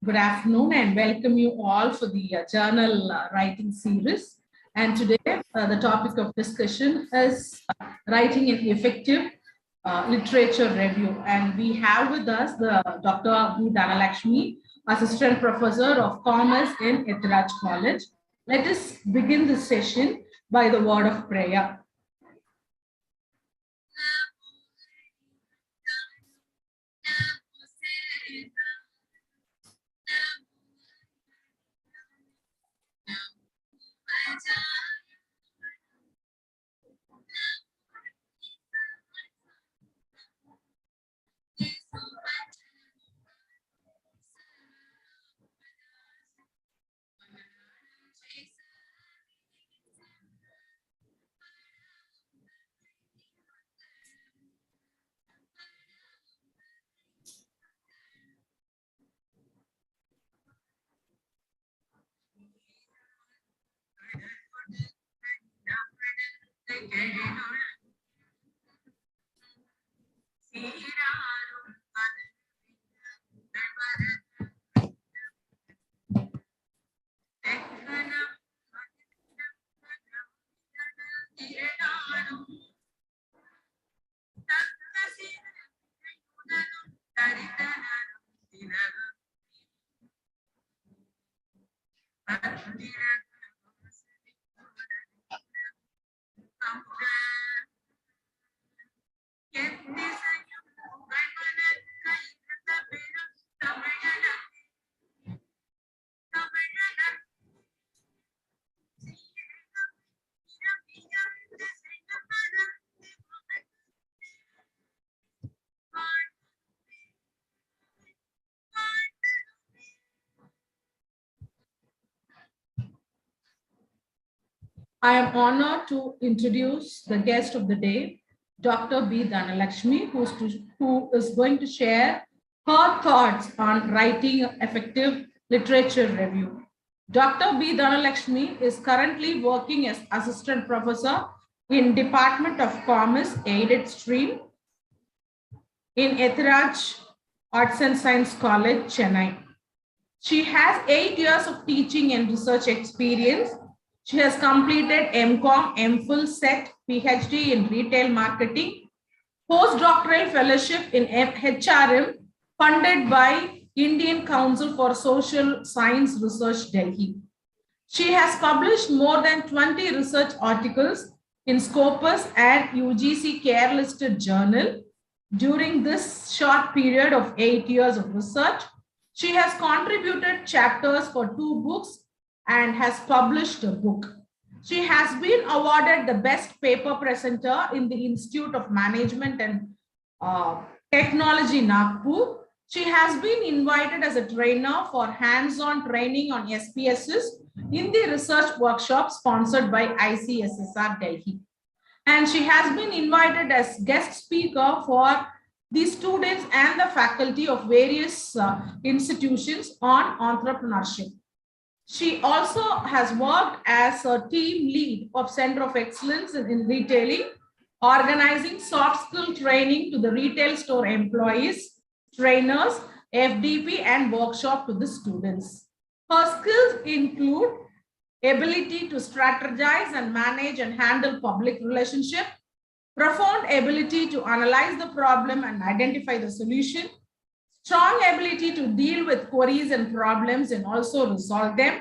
Good afternoon and welcome you all for the journal writing series. And today the topic of discussion is writing an effective literature review. And we have with us the Dr. B. Dhanalakshmi, Assistant Professor of Commerce in Ethiraj College. Let us begin this session by the word of prayer. I am honored to introduce the guest of the day, Dr. B. Dhanalakshmi, who is going to share her thoughts on writing effective literature review. Dr. B. Dhanalakshmi is currently working as Assistant Professor in Department of Commerce Aided Stream in Ethiraj Arts and Science College, Chennai. She has 8 years of teaching and research experience. She has completed MCom, MPhil, SET, PhD in retail marketing, postdoctoral fellowship in HRM funded by Indian Council for Social Science Research, Delhi. She has published more than 20 research articles in Scopus and UGC Care Listed Journal. During this short period of 8 years of research, she has contributed chapters for 2 books and has published a book. She has been awarded the Best Paper Presenter in the Institute of Management and Technology, Nagpur. She has been invited as a trainer for hands-on training on SPSS in the research workshop sponsored by ICSSR Delhi. And she has been invited as guest speaker for the students and the faculty of various institutions on entrepreneurship. She also has worked as a team lead of Center of Excellence in Retailing, organizing soft skill training to the retail store employees, trainers, FDP, and workshop to the students. Her skills include ability to strategize and manage and handle public relationship, profound ability to analyze the problem and identify the solution, strong ability to deal with queries and problems and also resolve them,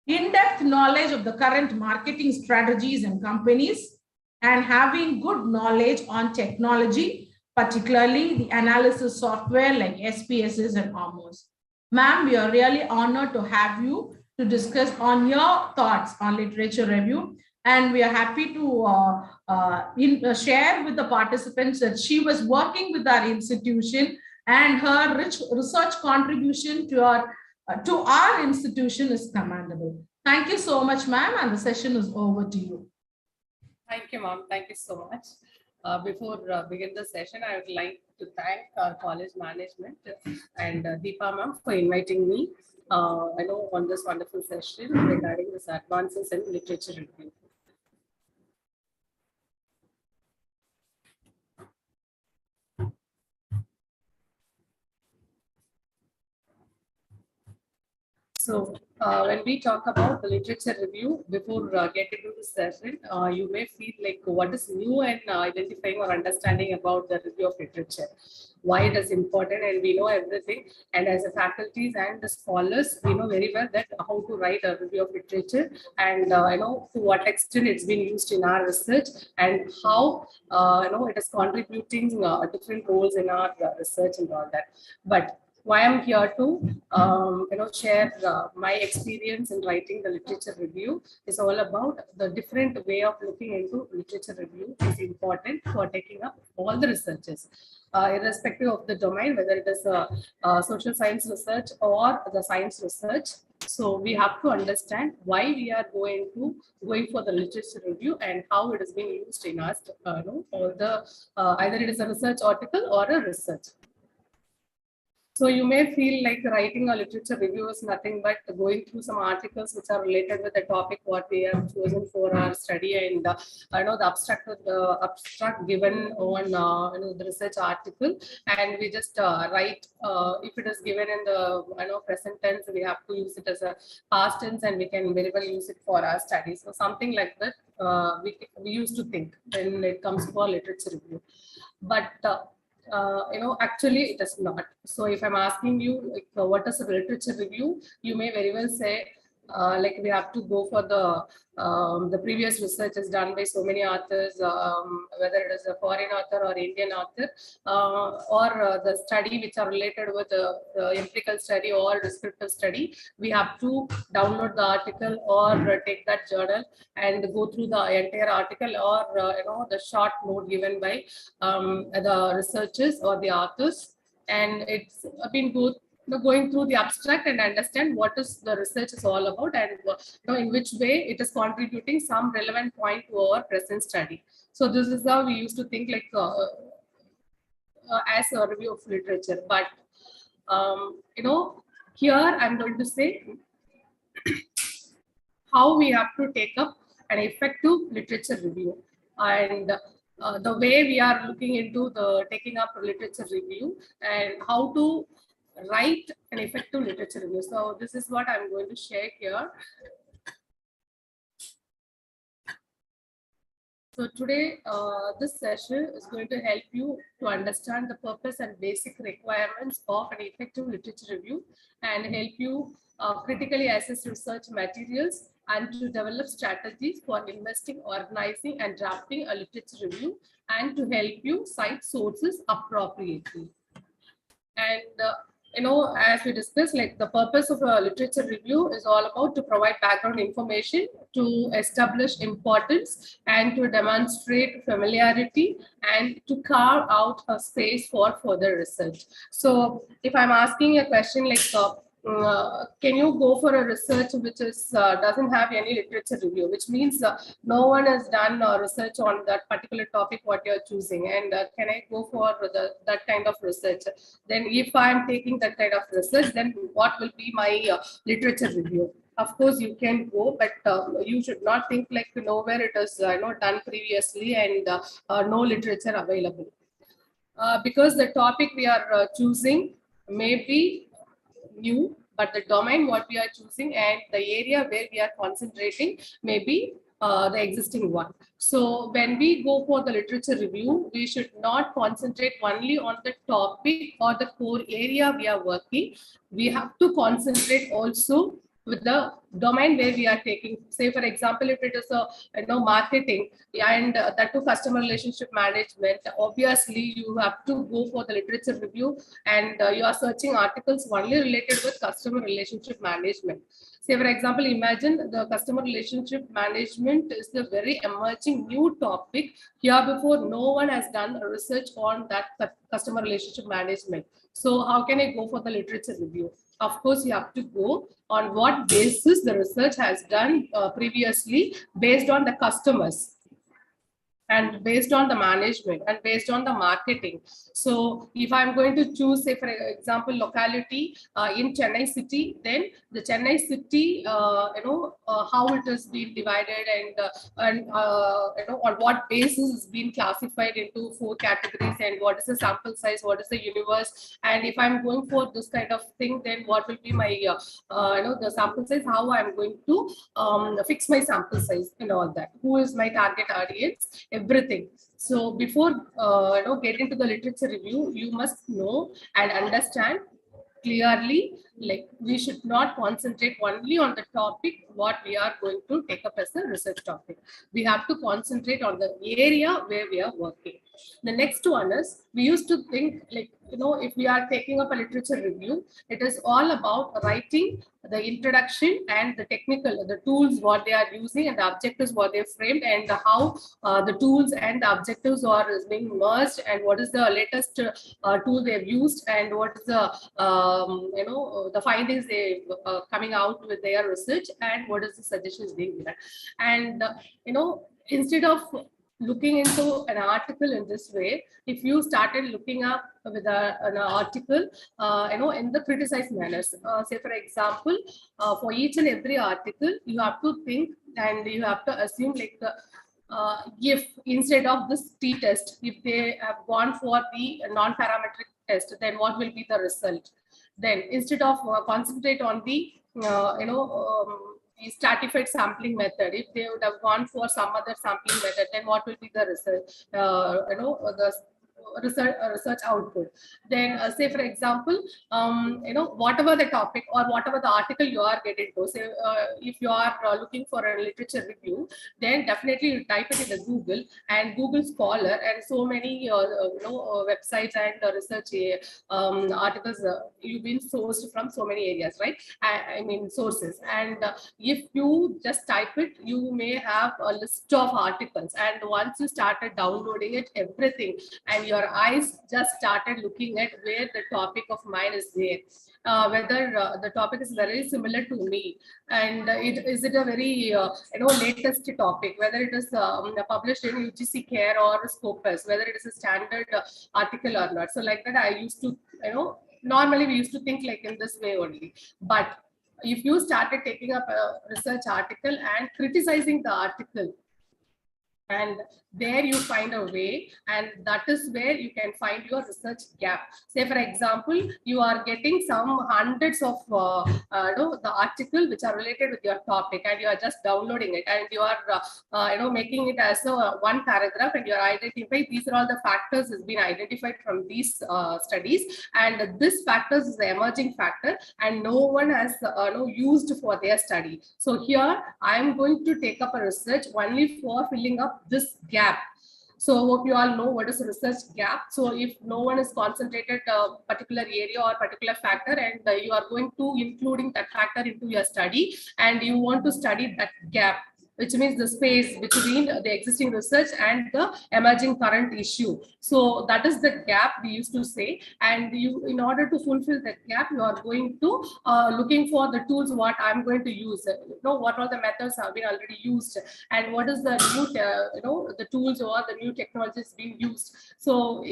in-depth knowledge of the current marketing strategies and companies, and having good knowledge on technology, particularly the analysis software like SPSS and OMOS. Ma'am, we are really honored to have you to discuss on your thoughts on literature review. And we are happy to share with the participants that she was working with our institution and her rich research contribution to our institution is commendable. Thank you so much, ma'am, and the session is over to you. Thank you, ma'am. Thank you so much. Before begin the session, I would like to thank our college management and Deepa ma'am for inviting me. I know on this wonderful session regarding this advances in literature review. So when we talk about the literature review, before getting into the session, you may feel like what is new and identifying or understanding about the review of literature, why it is important, and we know everything. And as a faculties and the scholars, we know very well that how to write a review of literature, and to what extent it's been used in our research, and how it is contributing different roles in our research and all that. But why I'm here to share my experience in writing the literature review is all about the different way of looking into literature review is important for taking up all the researches, irrespective of the domain, whether it is social science research or the science research. So we have to understand why we are going for the literature review and how it is being used in us, or the either it is a research article or a research. So you may feel like writing a literature review is nothing but going through some articles which are related with the topic what we have chosen for our study, and the abstract given on the research article, and we just write. If it is given in the present tense, we have to use it as a past tense, and we can very well use it for our studies. So something like that we used to think when it comes to a literature review, but actually it is not. So if I'm asking you like what is a literature review, you may very well say like we have to go for the previous research is done by so many authors, whether it is a foreign author or Indian author, or the study which are related with empirical study or descriptive study. We have to download the article or take that journal and go through the entire article, or the short note given by the researchers or the authors, and it's been going through the abstract and understand what is the research is all about, and in which way it is contributing some relevant point to our present study. So this is how we used to think like as a review of literature. But here I'm going to say how we have to take up an effective literature review, and the way we are looking into the taking up literature review and how to write an effective literature review. So this is what I'm going to share here. So today, this session is going to help you to understand the purpose and basic requirements of an effective literature review, and help you critically assess research materials, and to develop strategies for investing, organizing, and drafting a literature review, and to help you cite sources appropriately. And as we discussed, like the purpose of a literature review is all about to provide background information, to establish importance, and to demonstrate familiarity, and to carve out a space for further research. So if I'm asking a question like, can you go for a research which is doesn't have any literature review, which means no one has done research on that particular topic what you're choosing, and can I go for that kind of research? Then if I'm taking that kind of research, then what will be my literature review? Of course you can go, but you should not think like nowhere it is done previously and no literature available, because the topic we are choosing may be new, but the domain what we are choosing and the area where we are concentrating may be the existing one. So when we go for the literature review, we should not concentrate only on the topic or the core area we are working. We have to concentrate also with the domain where we are taking. Say for example, if it is a marketing and that to customer relationship management, obviously you have to go for the literature review, and you are searching articles only related with customer relationship management. Say for example, imagine the customer relationship management is the very emerging new topic. Here before no one has done research on that customer relationship management. So how can I go for the literature review? Of course, you have to go on what basis the research has done previously based on the customers. and based on the management and based on the marketing. So if I'm going to choose, say for example, locality in Chennai city, then the Chennai city, how it has been divided, and on what basis it's been classified into 4 categories, and what is the sample size, what is the universe, and if I'm going for this kind of thing, then what will be my the sample size, how I'm going to fix my sample size and all that, who is my target audience, everything. So before get into the literature review, you must know and understand clearly, like we should not concentrate only on the topic what we are going to take up as a research topic. We have to concentrate on the area where we are working. The next one is, we used to think like, if we are taking up a literature review, it is all about writing the introduction and the technical, the tools what they are using and the objectives what they framed, and how the tools and the objectives are being merged, and what is the latest tool they've used, and what is the the findings they coming out with their research, and what is the suggestions being given. And instead of looking into an article in this way, if you started looking up with an article in the criticized manners, say for example, for each and every article you have to think and you have to assume, like if instead of this t-test, if they have gone for the non-parametric test, then what will be the result? Then instead of concentrate on the the stratified sampling method, if they would have gone for some other sampling method, then what will be the result? The research output. Then say for example, whatever the topic or whatever the article you are getting to, say if you are looking for a literature review, then definitely you type it in the Google, and Google Scholar and so many websites and research articles you've been sourced from so many areas, right? I mean sources. And if you just type it, you may have a list of articles, and once you started downloading it, everything, and your eyes just started looking at where the topic of mine is there, whether the topic is very similar to me, and is it a very latest topic, whether it is published in UGC Care or Scopus, whether it is a standard article or not. So like that, I used to normally we used to think like in this way only. But if you started taking up a research article and criticizing the article, and there you find a way, and that is where you can find your research gap. Say for example, you are getting some hundreds of the article which are related with your topic, and you are just downloading it, and you are making it as a one paragraph, and you are identifying these are all the factors has been identified from these studies, and this factors is the emerging factor, and no one has used for their study. So here I am going to take up a research only for filling up this gap. So hope you all know what is a research gap. So if no one is concentrated a particular area or particular factor, and you are going to including that factor into your study, and you want to study that gap, which means the space between the existing research and the emerging current issue. So that is the gap we used to say. And you, in order to fulfill that gap, you are going to looking for the tools what I'm going to use. What all the methods have been already used, and what is the new the tools or the new technologies being used. So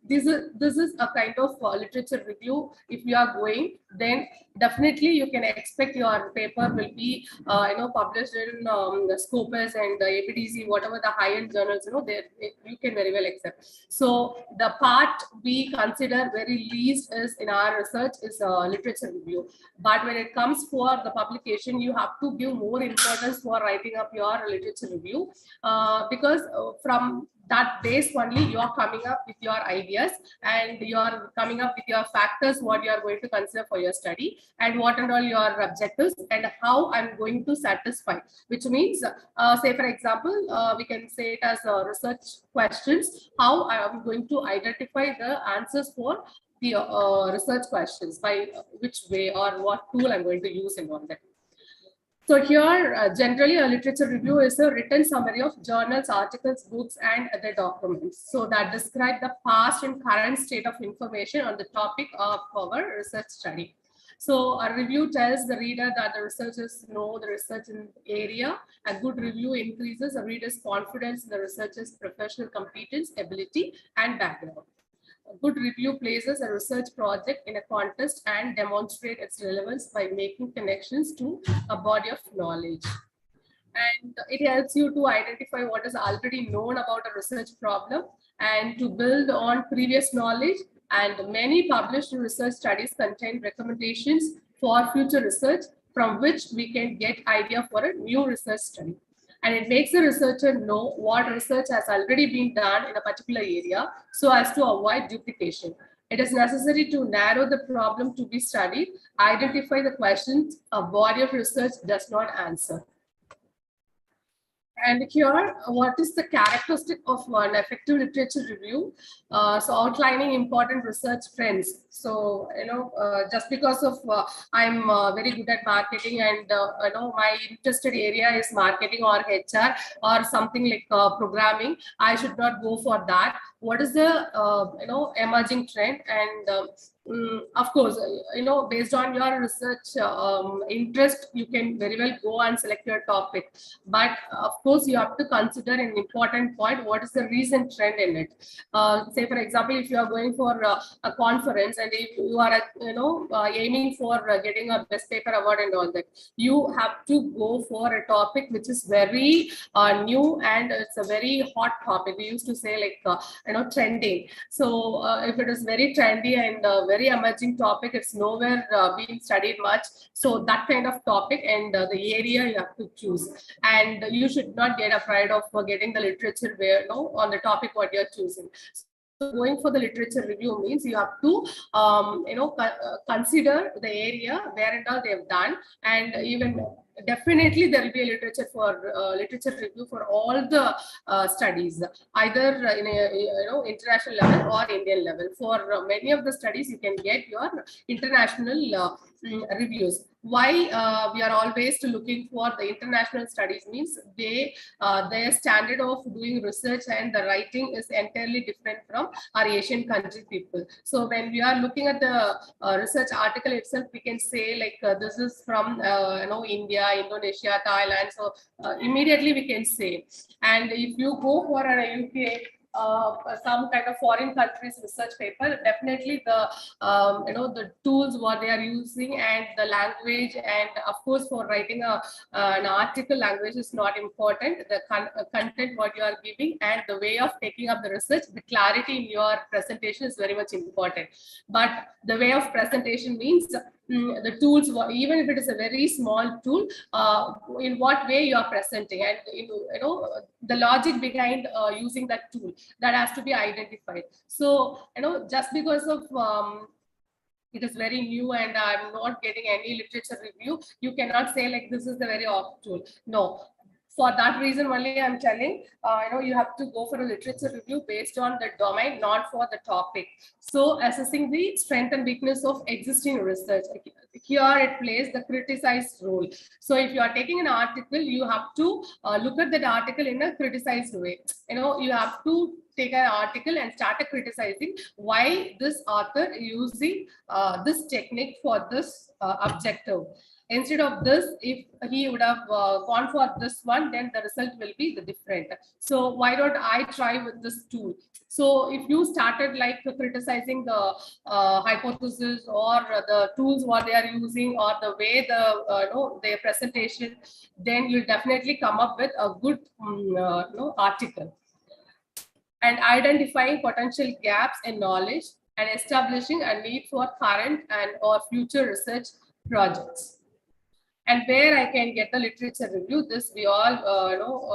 this is a kind of literature review. If you are going, then definitely you can expect your paper will be published in Scopus and APDC, whatever the high-end journals, there you can very well accept. So the part we consider very least is in our research is literature review. But when it comes for the publication, you have to give more importance for writing up your literature review, because from that base only you are coming up with your ideas, and you are coming up with your factors what you are going to consider for your study, and what and all your objectives, and how I'm going to satisfy, which means say for example, we can say it as research questions, how I am going to identify the answers for the research questions, by which way or what tool I'm going to use and all that. So here, generally, a literature review is a written summary of journals, articles, books, and other documents. So that describe the past and current state of information on the topic of our research study. So a review tells the reader that the researchers know the research in the area. A good review increases the reader's confidence in the researcher's professional competence, ability, and background. A good review places a research project in a context and demonstrates its relevance by making connections to a body of knowledge. And it helps you to identify what is already known about a research problem and to build on previous knowledge. And many published research studies contain recommendations for future research from which we can get idea for a new research study. And it makes the researcher know what research has already been done in a particular area so as to avoid duplication. It is necessary to narrow the problem to be studied, identify the questions a body of research does not answer. And here, what is the characteristic of an effective literature review? So outlining important research trends. So, just because of I'm very good at marketing and, my interested area is marketing or HR or something like programming, I should not go for that. What is the, emerging trend? And of course, based on your research interest, you can very well go and select your topic. But of course, you have to consider an important point. What is the recent trend in it? Say, for example, if you are going for a conference and if you are, aiming for getting a best paper award and all that, you have to go for a topic which is very new and it's a very hot topic. We used to say like, trending. So if it is very trendy and very emerging topic, it's nowhere being studied much. So that kind of topic and the area you have to choose. And you should not get afraid of getting the literature where, on the topic what you're choosing. So going for the literature review means you have to, consider the area where and all they have done, and even definitely there will be a literature review for all the studies, either in a international level or Indian level. For many of the studies, you can get your international reviews. Why we are always looking for the international studies means their standard of doing research and the writing is entirely different from our Asian country people. So when we are looking at the research article itself, we can say like this is from India, Indonesia, Thailand. So immediately we can say. And if you go for a UK, some kind of foreign countries research paper, definitely the the tools what they are using and the language, and of course for writing an article, language is not important. The content what you are giving and the way of taking up the research, the clarity in your presentation is very much important. But the way of presentation means the tools, even if it is a very small tool, in what way you are presenting, and the logic behind using that tool, that has to be identified. So just because of it is very new and I'm not getting any literature review, you cannot say like this is the very off tool. No. For that reason only I'm telling, you have to go for a literature review based on the domain, not for the topic. So assessing the strength and weakness of existing research. Here it plays the criticized role. So if you are taking an article, you have to look at that article in a criticized way. You have to take an article and start criticizing why this author using this technique for this objective. Instead of this, if he would have gone for this one, then the result will be the different. So why don't I try with this tool? So if you started like criticizing the hypothesis or the tools what they are using or the way their presentation, then you'll definitely come up with a good article. And identifying potential gaps in knowledge and establishing a need for current and or future research projects. And where I can get the literature review, this we all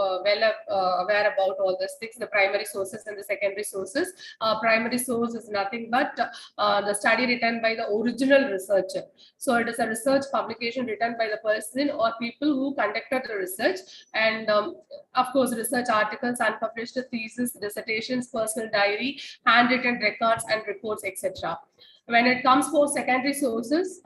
aware about all these things, the primary sources and the secondary sources. Primary source is nothing but the study written by the original researcher. So it is a research publication written by the person or people who conducted the research. And of course, research articles, unpublished thesis, dissertations, personal diary, handwritten records and reports, etc. When it comes for secondary sources,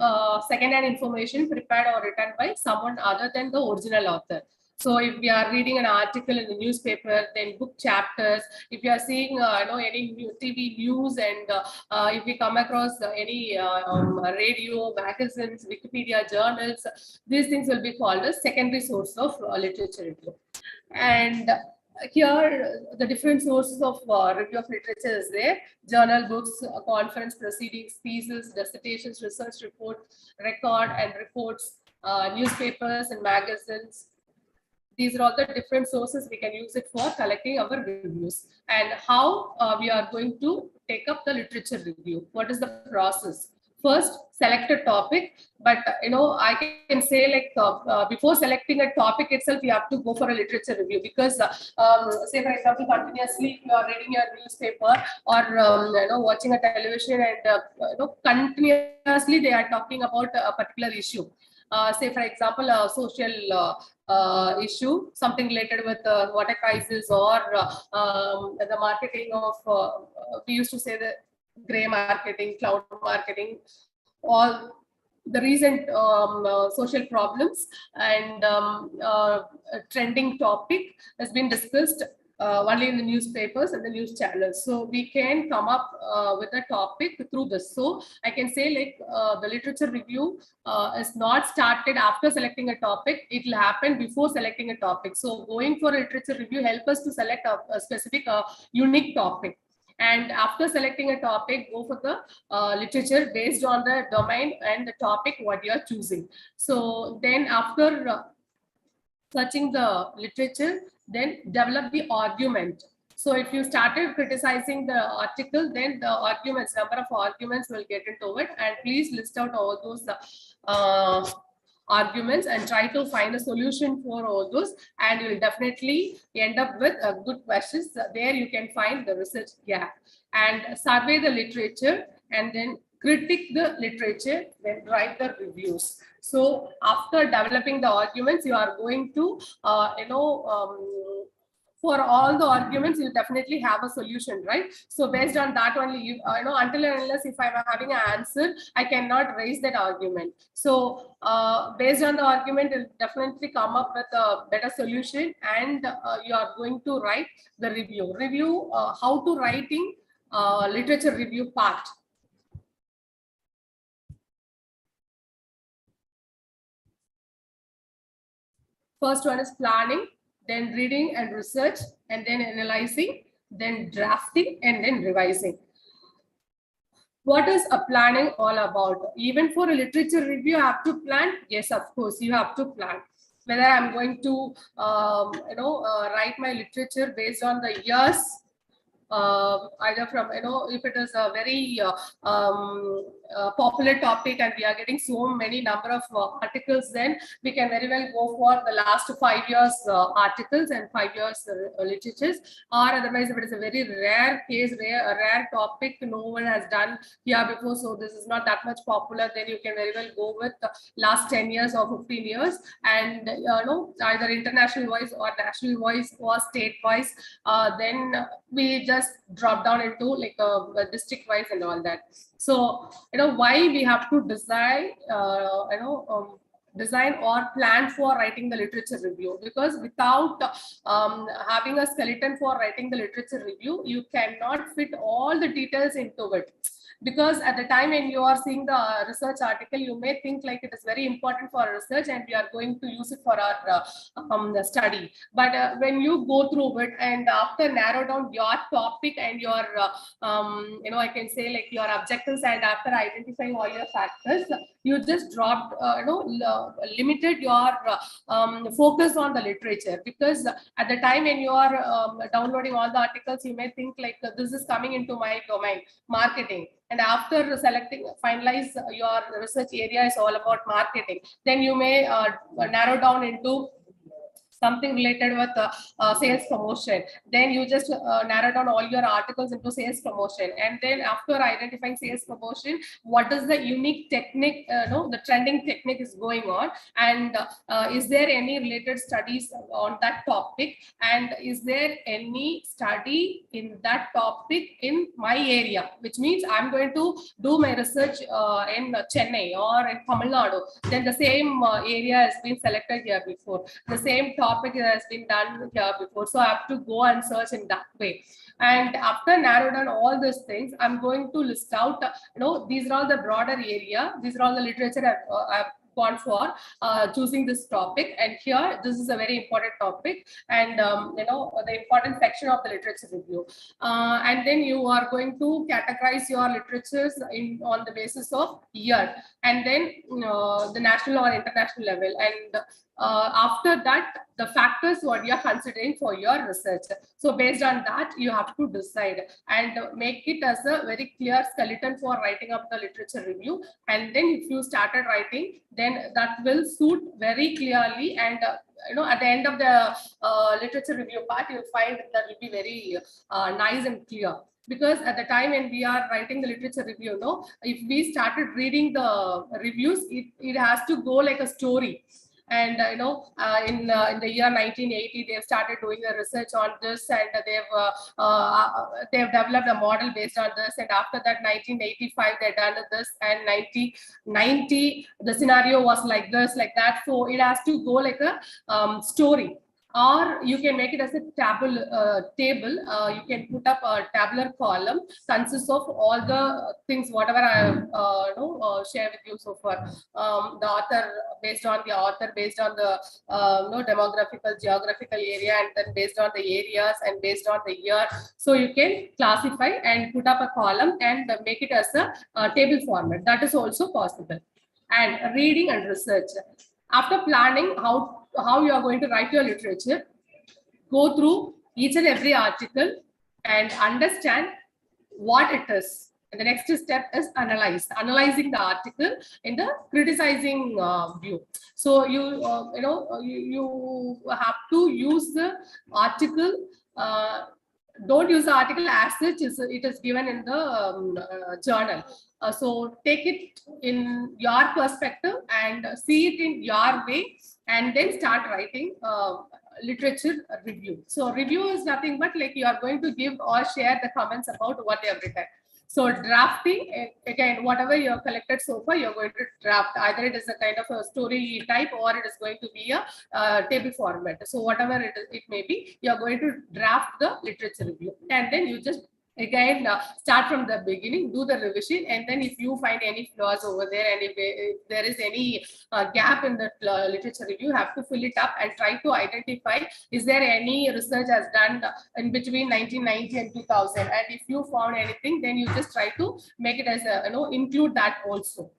second-hand information prepared or written by someone other than the original author. So if we are reading an article in the newspaper, then book chapters. If you are seeing any new TV news, and if we come across any radio, magazines, Wikipedia, journals, these things will be called as secondary source of literature review. And here the different sources of review of literature is there: journal, books, conference proceedings, pieces, dissertations, research report, record and reports, newspapers and magazines. These are all the different sources we can use it for collecting our reviews. And how we are going to take up the literature review. What is the process? First, select a topic, but I can say, like, before selecting a topic itself, you have to go for a literature review, because say for example, continuously you are reading your newspaper, or watching a television, and continuously they are talking about a particular issue. Say for example, a social issue, something related with water crisis, or the marketing of, we used to say the gray marketing, cloud marketing, all the recent social problems and trending topic has been discussed only in the newspapers and the news channels. So we can come up with a topic through this. So I can say, like, the literature review is not started after selecting a topic. It will happen before selecting a topic. So going for a literature review help us to select a specific unique topic. And after selecting a topic, go for the literature based on the domain and the topic what you are choosing. So then after searching the literature, then develop the argument. So if you started criticizing the article, then the arguments, number of arguments will get into it, and please list out all those arguments and try to find a solution for all those, and you will definitely end up with good questions. There you can find the research gap, and survey the literature, and then critique the literature, then write the reviews. So after developing the arguments, you are going to for all the arguments, you definitely have a solution, right? So based on that only, you know, until and unless if I'm having an answer, I cannot raise that argument. So based on the argument, you'll definitely come up with a better solution, and you are going to write the review. How to writing literature review part. First one is planning, then reading and research, and then analyzing, then drafting, and then revising. What is a planning all about? Even for a literature review, you have to plan. Yes, of course, you have to plan. Whether I'm going to, write my literature based on the years, either from, if it is a very popular topic and we are getting so many number of articles, then we can very well go for the last 5 years articles and 5 years literatures. Or otherwise, if it is a very rare case, a rare topic no one has done here before, so this is not that much popular, then you can very well go with the last 10 years or 15 years, and either international wise or national wise or state wise. Then we just drop down into like a district wise and all that. So why we have to design design or plan for writing the literature review, because without having a skeleton for writing the literature review, you cannot fit all the details into it. Because at the time when you are seeing the research article, you may think like it is very important for research and we are going to use it for our study. But when you go through it and after narrow down your topic and your, I can say like your objectives, and after identifying all your factors, you just dropped, limited your focus on the literature. Because at the time when you are downloading all the articles, you may think like this is coming into my domain, marketing. And after selecting, finalize your research area is all about marketing. Then you may narrow down into something related with sales promotion. Then you just narrow down all your articles into sales promotion. And then after identifying sales promotion, what is the unique technique, the trending technique is going on, and is there any related studies on that topic, and is there any study in that topic in my area, which means I'm going to do my research in Chennai or in Tamil Nadu. Then the same area has been selected here before, the same topic topic has been done here before, so I have to go and search in that way. And after narrow down all these things, I'm going to list out, these are all the broader area. These are all the literature I've gone for choosing this topic. And here, this is a very important topic, and the important section of the literature review. And then you are going to categorize your literatures on the basis of year, and then the national or international level. And after that, the factors what you're considering for your research. So based on that, you have to decide and make it as a very clear skeleton for writing up the literature review. And then if you started writing, then that will suit very clearly. And at the end of the literature review part, you'll find that will be very nice and clear. Because at the time when we are writing the literature review, if we started reading the reviews, it has to go like a story. And in the year 1980, they've started doing a research on this, and they've developed a model based on this. And after that, 1985, they've done this, and 1990, the scenario was like this, like that. So it has to go like a story. Or you can make it as a table. You can put up a tabular column, consists of all the things, whatever I have shared with you so far. The author, based on the author, based on the demographical, geographical area, and then based on the areas and based on the year. So you can classify and put up a column and make it as a table format. That is also possible. And reading and research. After planning how you are going to write your literature, go through each and every article and understand what it is. And the next step is analyzing the article in the criticizing view. So you have to use the article. Don't use the article as such it is given in the journal. So take it in your perspective and see it in your way, and then start writing literature review. So review is nothing but like you are going to give or share the comments about what you have written. So drafting, again, whatever you have collected so far, you're going to draft. Either it is a kind of a story type, or it is going to be a table format. So whatever it may be, you're going to draft the literature review. And then you just, again, start from the beginning, do the revision. And then if you find any flaws over there, and if there is any gap in the literature review, you have to fill it up and try to identify, is there any research has done in between 1990 and 2000? And if you found anything, then you just try to make it as a, include that also.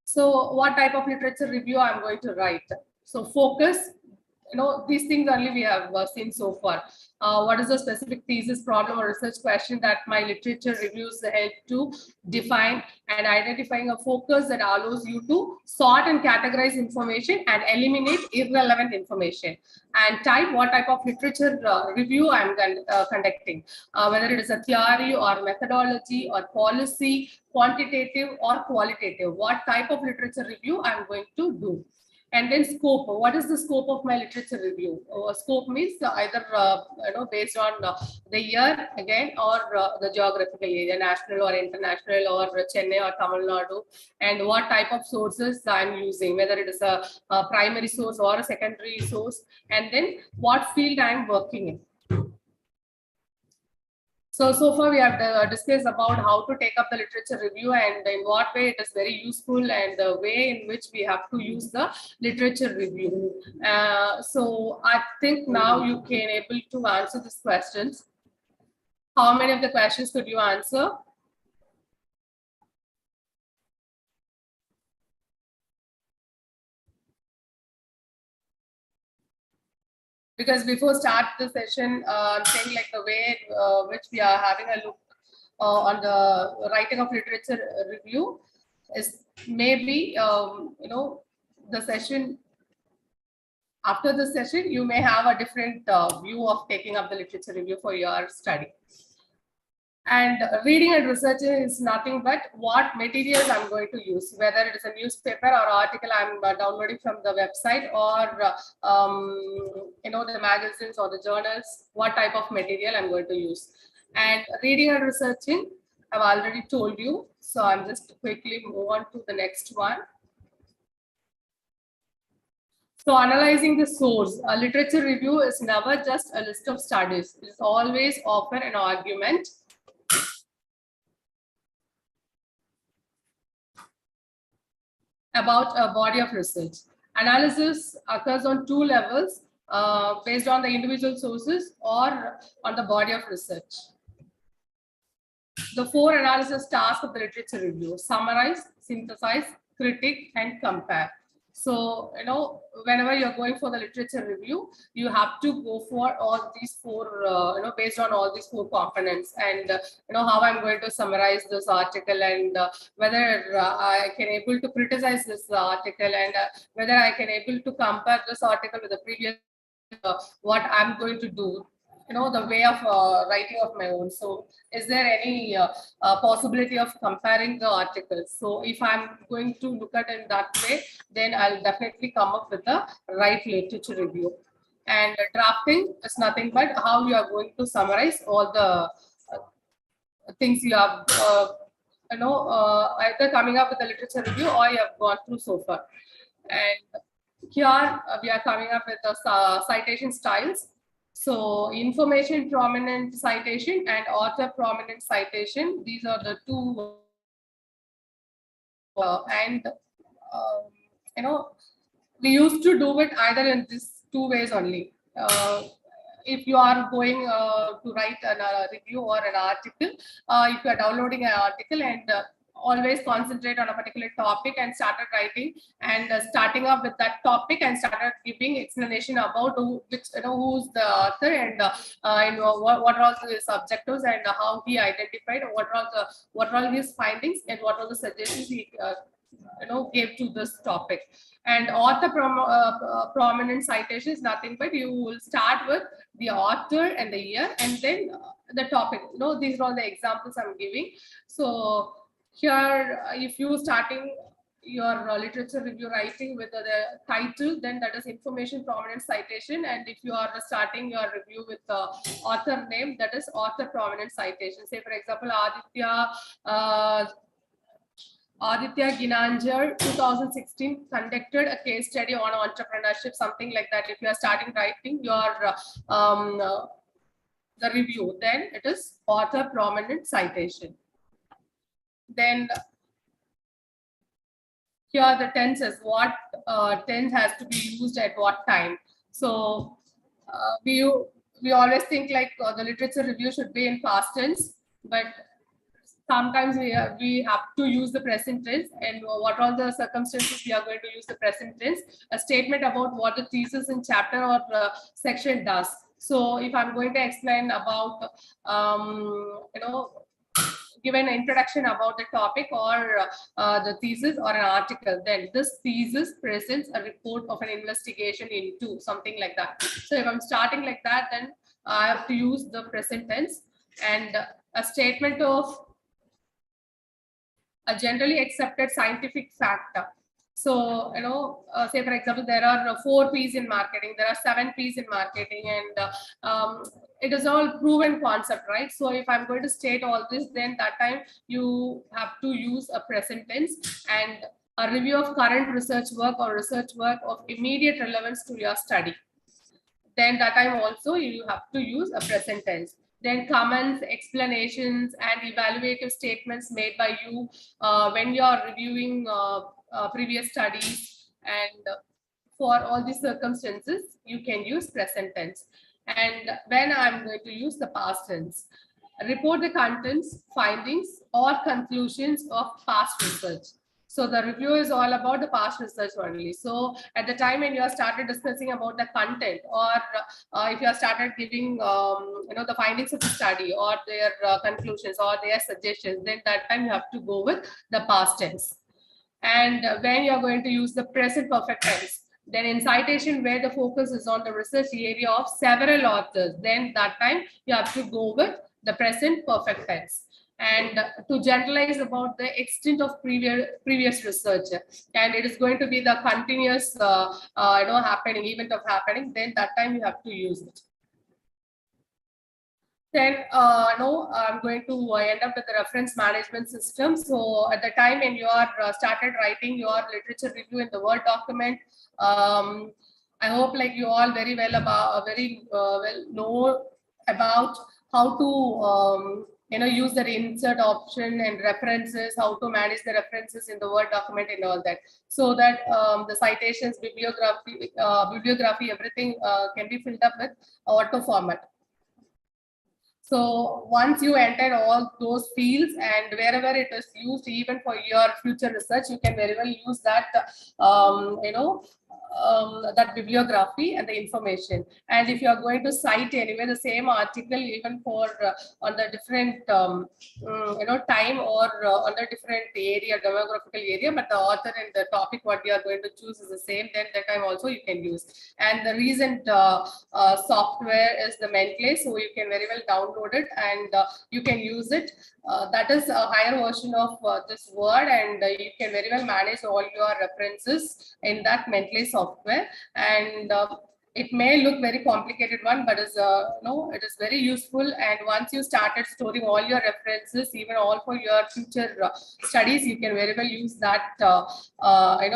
So what type of literature review I'm going to write? So focus, these things only we have seen so far. What is the specific thesis, problem, or research question that my literature reviews help to define, and identifying a focus that allows you to sort and categorize information and eliminate irrelevant information. And type, what type of literature review I'm conducting, whether it is a theory or methodology or policy, quantitative or qualitative, what type of literature review I'm going to do. And then scope. What is the scope of my literature review? Scope means either based on the year again, or the geographical area, national or international, or Chennai or Tamil Nadu, and what type of sources I'm using, whether it is a primary source or a secondary source, and then what field I'm working in. So far we have discussed about how to take up the literature review and in what way it is very useful, and the way in which we have to use the literature review. So I think now you can able to answer these questions. How many of the questions could you answer? Because before start the session, I'm saying like the way which we are having a look on the writing of literature review is maybe, the session, after the session, you may have a different view of taking up the literature review for your study. And reading and researching is nothing but what materials I'm going to use, whether it is a newspaper or article I'm downloading from the website, or the magazines or the journals, what type of material I'm going to use. And reading and researching, I've already told you. So I'm just quickly move on to the next one. So analyzing the source, a literature review is never just a list of studies. It is always offer an argument about a body of research. Analysis occurs on two levels, based on the individual sources or on the body of research. The four analysis tasks of the literature review: summarize, synthesize, critique, and compare. So, whenever you're going for the literature review, you have to go for all these four, based on all these four components, and how I'm going to summarize this article, and whether I can able to criticize this article, and whether I can able to compare this article with the previous, what I'm going to do, the way of writing of my own. So is there any possibility of comparing the articles? So if I'm going to look at it in that way, then I'll definitely come up with the right literature review. And drafting is nothing but how you are going to summarize all the things you have, either coming up with a literature review or you have gone through so far. And here we are coming up with the citation styles. So information prominent citation and author prominent citation, these are the two, we used to do it either in these two ways only. If you are going to write a review or an article, if you are downloading an article, and always concentrate on a particular topic and started writing, and starting up with that topic and started giving explanation about who's the author, and what are the subjectives, and how he identified, what are all his findings, and what are the suggestions he gave to this topic. And author prominent citation is nothing but you will start with the author and the year, and then the topic. These are all the examples I'm giving. So here, if you starting your literature review writing with the title, then that is information prominent citation, and if you are starting your review with the author name, that is author prominent citation. Say for example, Aditya Ginanjar 2016 conducted a case study on entrepreneurship, something like that. If you are starting writing your the review, then it is author prominent citation. Then here the tenses, what tense has to be used at what time. So we always think like the literature review should be in past tense, but sometimes we have to use the present tense, and what are the circumstances we are going to use the present tense. A statement about what the thesis in chapter or section does. So if I'm going to explain about give an introduction about the topic or the thesis or an article, then this thesis presents a report of an investigation into something like that. So if I'm starting like that, then I have to use the present tense. And a statement of a generally accepted scientific fact. So, say for example, there are 4 P's in marketing, there are 7 P's in marketing, and it is all proven concept, right? So if I'm going to state all this, then that time you have to use a present tense. And a review of current research work or research work of immediate relevance to your study, then that time also you have to use a present tense. Then comments, explanations, and evaluative statements made by you when you are reviewing previous studies, and for all these circumstances you can use present tense. And when I'm going to use the past tense, report the contents, findings, or conclusions of past research. So the review is all about the past research only. So at the time when you have started discussing about the content, or if you have started giving the findings of the study, or their conclusions or their suggestions, then that time you have to go with the past tense. And when you are going to use the present perfect tense, then in citation where the focus is on the research area of several authors, then that time you have to go with the present perfect tense. And to generalize about the extent of previous research, and it is going to be the continuous happening event of happening, then that time you have to use it. Then I'm going to end up with the reference management system. So at the time when you are started writing your literature review in the Word document, I hope like you all very well about well know about how to use the insert option and references, how to manage the references in the Word document and all that, so that the citations, bibliography, everything can be filled up with auto format. So once you enter all those fields and wherever it is used, even for your future research, you can very well use that, that bibliography and the information. And if you are going to cite anywhere the same article, even for on the different, time or on the different area, demographical area, but the author and the topic what you are going to choose is the same, then that time also you can use. And the recent software is the Mentlay, so you can very well download it and you can use it. That is a higher version of this Word, and you can very well manage all your references in that Mentlay software. And it may look very complicated one, but is no, it is very useful. And once you started storing all your references, even all for your future studies, you can very well use that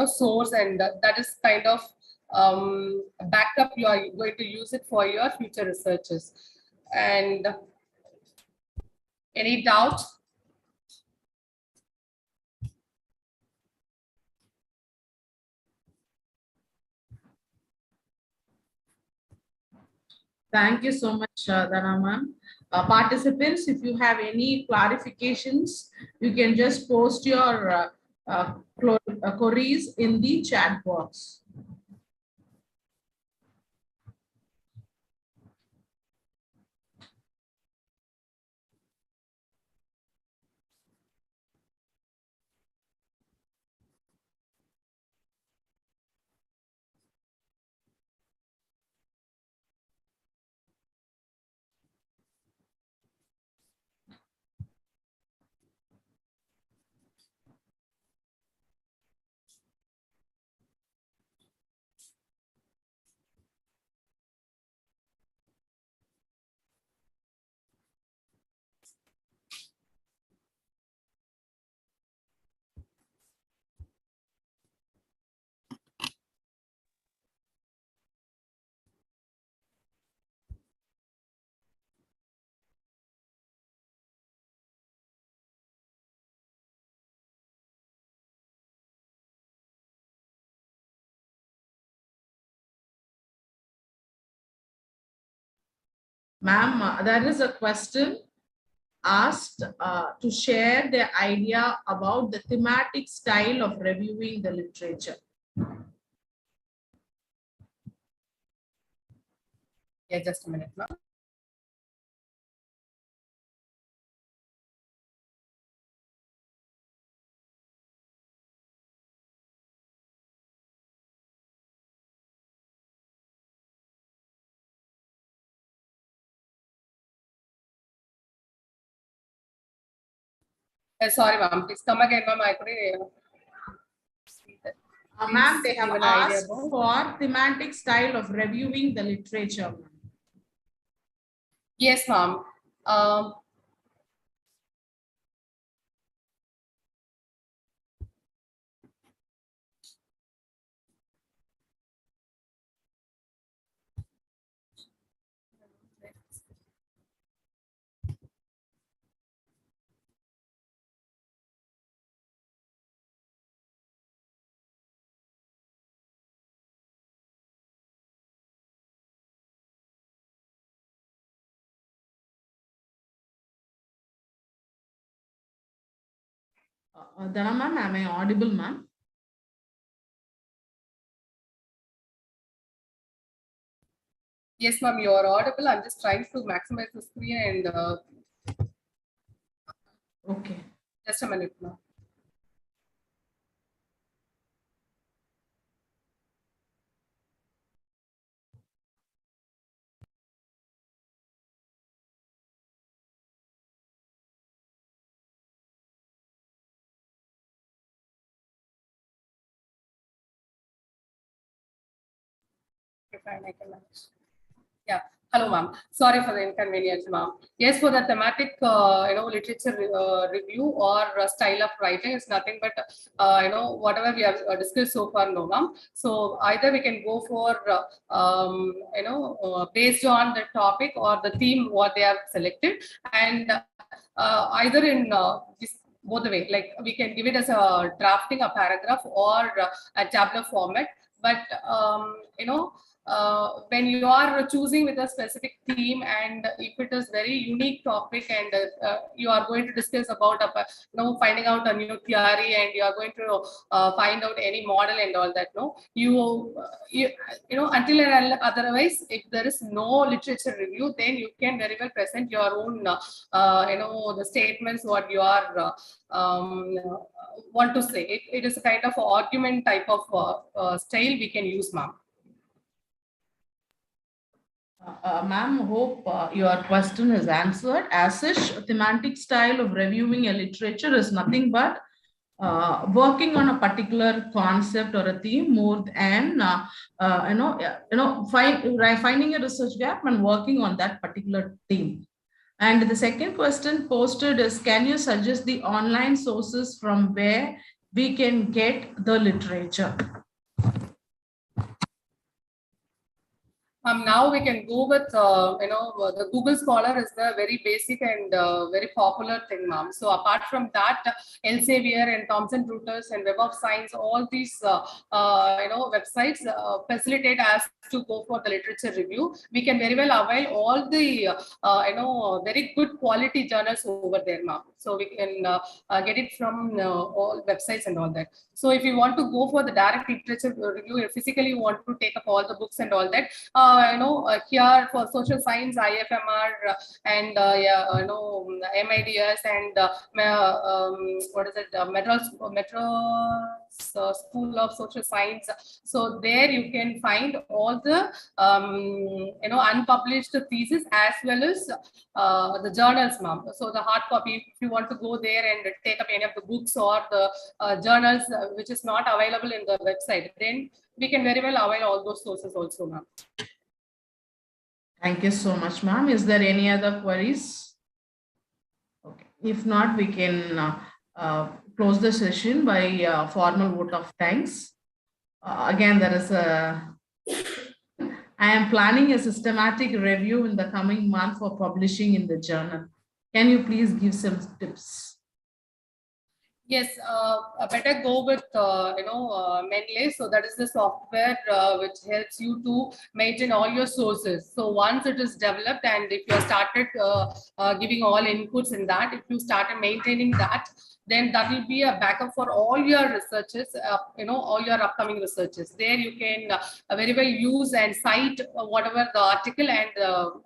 source, and that is kind of backup. You are going to use it for your future researches. And any doubt? Thank you so much, Dana ma'am. Participants, if you have any clarifications, you can just post your queries in the chat box. Ma'am, there is a question asked to share their idea about the thematic style of reviewing the literature. Yeah, just a minute, ma'am. Sorry, ma'am. Please come again, ma'am. I couldn't see that. Ma'am, they have Give an idea asked about. for thematic style of reviewing the literature. Yes, ma'am. Dana ma'am, am I audible, ma'am? Yes, ma'am, you are audible. I'm just trying to maximize the screen and Okay. just a minute, ma'am. Okay, fine, I can manage. Yeah. Hello, ma'am. Sorry for the inconvenience, ma'am. Yes, for the thematic, literature review or style of writing is nothing but, whatever we have discussed so far, no, ma'am. So either we can go for, based on the topic or the theme what they have selected, and either in this both the way, like we can give it as a drafting a paragraph or a tabular format, but when you are choosing with a specific theme, and if it is very unique topic, and you are going to discuss about finding out a new theory, and you are going to find out any model and all that, no, until and otherwise, if there is no literature review, then you can very well present your own the statements what you are want to say. It is a kind of argument type of style we can use, ma'am. Ma'am, hope your question is answered. As such, a thematic style of reviewing a literature is nothing but working on a particular concept or a theme more than finding a research gap and working on that particular theme. And the second question posted is, can you suggest the online sources from where we can get the literature? Now we can go with, the Google Scholar is the very basic and very popular thing, ma'am. So apart from that, Elsevier and Thomson Reuters and Web of Science, all these, websites facilitate us to go for the literature review. We can very well avail all the, very good quality journals over there, ma'am. So we can get it from all websites and all that. So if you want to go for the direct literature review, you physically want to take up all the books and all that, here for social science, IFMR and MIDS and what is it, Metro School of Social Science. So there you can find all the unpublished thesis as well as the journals, ma'am. So the hard copy, if you want to go there and take up any of the books or the journals which is not available in the website, then we can very well avail all those sources also, ma'am. Thank you so much, ma'am. Is there any other queries? Okay. If not, we can close the session by formal vote of thanks. Again, there is I am planning a systematic review in the coming month for publishing in the journal. Can you please give some tips? Yes, better go with Mendeley. So that is the software which helps you to maintain all your sources. So once it is developed, and if you have started giving all inputs in that, if you started maintaining that, then that will be a backup for all your researches, all your upcoming researches. There you can very well use and cite whatever the article and the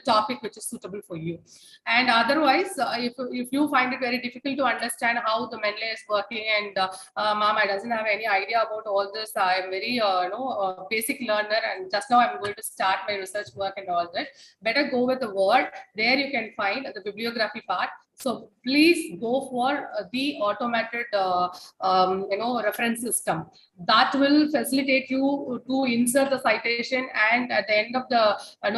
topic which is suitable for you. And otherwise, if you find it very difficult to understand how the Mendeley is working, and ma'am, I doesn't have any idea about all this, I am very basic learner, and just now I'm going to start my research work and all that, better go with the Word. There you can find the bibliography part. So please go for the automated reference system that will facilitate you to insert the citation, and at the end of the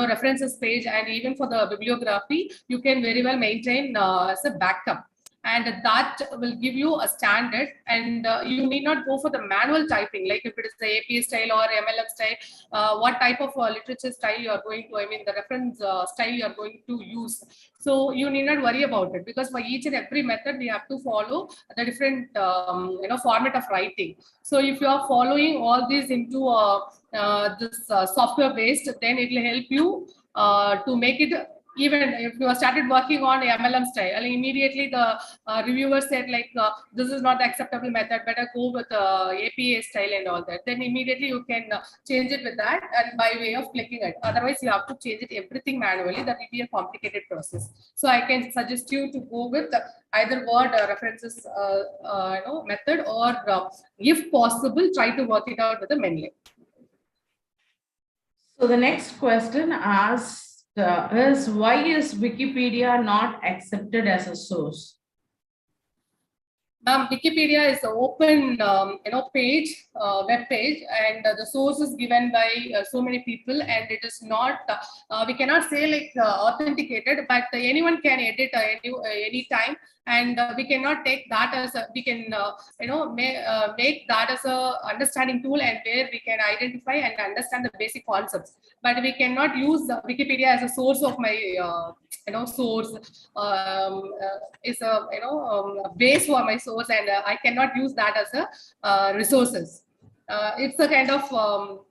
references page, and even for the bibliography, you can very well maintain as a backup. And that will give you a standard, and you need not go for the manual typing, like if it is the APA style or MLM style, what type of literature style you are going to, the reference style you are going to use. So you need not worry about it, because for each and every method, we have to follow the different, format of writing. So if you are following all these into this software based, then it will help you to make it. Even if you have started working on MLM style, immediately the reviewer said like, this is not the acceptable method, better go with APA style and all that. Then immediately you can change it with that, and by way of clicking it. Otherwise, you have to change it everything manually. That will be a complicated process. So I can suggest you to go with either Word references method, or if possible, try to work it out with the Mendeley. So the next question asks, is why is Wikipedia not accepted as a source? Ma'am, Wikipedia is an open, page, web page, and the source is given by so many people, and it is not, we cannot say like authenticated, but anyone can edit any time, and we cannot take that as a, we can, make that as a understanding tool, and where we can identify and understand the basic concepts. But we cannot use the Wikipedia as a source of my, source is a base for my source, and I cannot use that as a resources. It's a kind of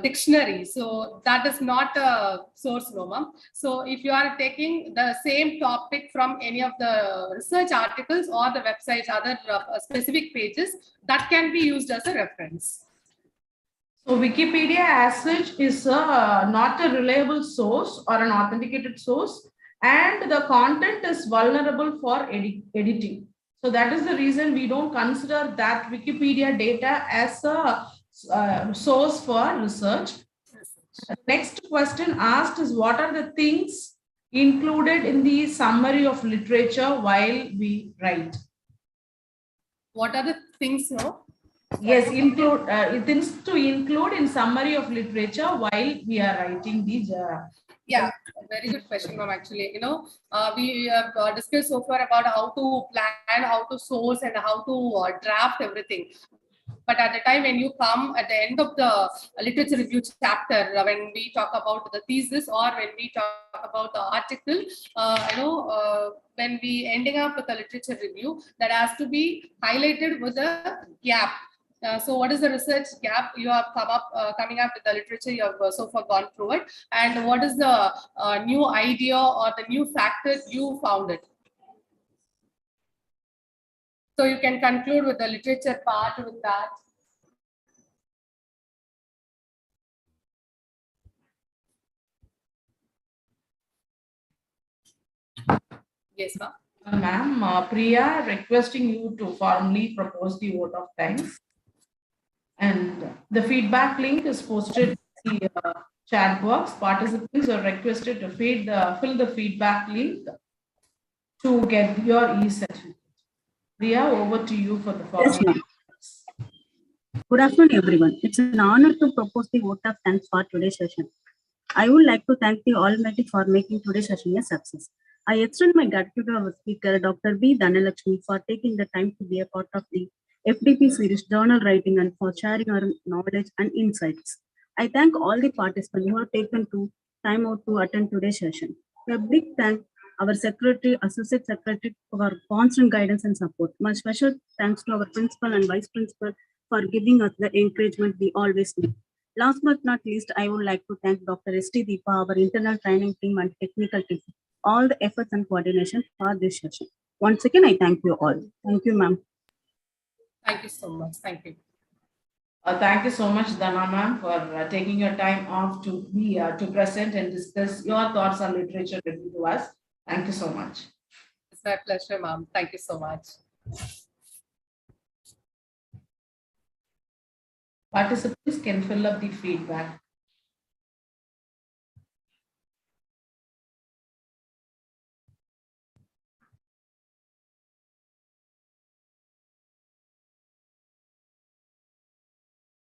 dictionary, so that is not a source, no ma'am. So if you are taking the same topic from any of the research articles or the websites, other specific pages, that can be used as a reference. So Wikipedia as such is not a reliable source or an authenticated source, and the content is vulnerable for editing. So that is the reason we don't consider that Wikipedia data as a source for research. Next question asked is, what are the things included in the summary of literature while we write? What are the things, no? Yes, include things to include in summary of literature while we are writing the. Yeah, very good question, ma'am. Actually, we have discussed so far about how to plan, how to source, and how to draft everything. But at the time when you come at the end of the literature review chapter, when we talk about the thesis or when we talk about the article, when we ending up with the literature review, that has to be highlighted with a gap. So what is the research gap you have coming up with the literature you have so far gone through it, and what is the new idea or the new factors you found it. So you can conclude with the literature part with that. Yes, ma'am. Ma'am, Priya requesting you to formally propose the vote of thanks. And the feedback link is posted in the chat box. Participants are requested to fill the feedback link to get your e-certificate. Priya, over to you for the formal. Yes, good afternoon, everyone. It's an honor to propose the vote of thanks for today's session. I would like to thank the Almighty for making today's session a success. I extend my gratitude to our speaker, Dr. B. Dhanalakshmi, for taking the time to be a part of the FDP series journal writing and for sharing our knowledge and insights. I thank all the participants who have taken time out to attend today's session. A big thank our secretary, associate secretary for constant guidance and support. My special thanks to our principal and vice principal for giving us the encouragement we always need. Last but not least, I would like to thank Dr. S.T. Deepa, our internal training team and technical team, all the efforts and coordination for this session. Once again, I thank you all. Thank you, ma'am. Thank you so much. Thank you. Thank you so much, Dana ma'am, for taking your time off to be to present and discuss your thoughts on literature review to us. Thank you so much. It's my pleasure, ma'am. Thank you so much. Participants can fill up the feedback.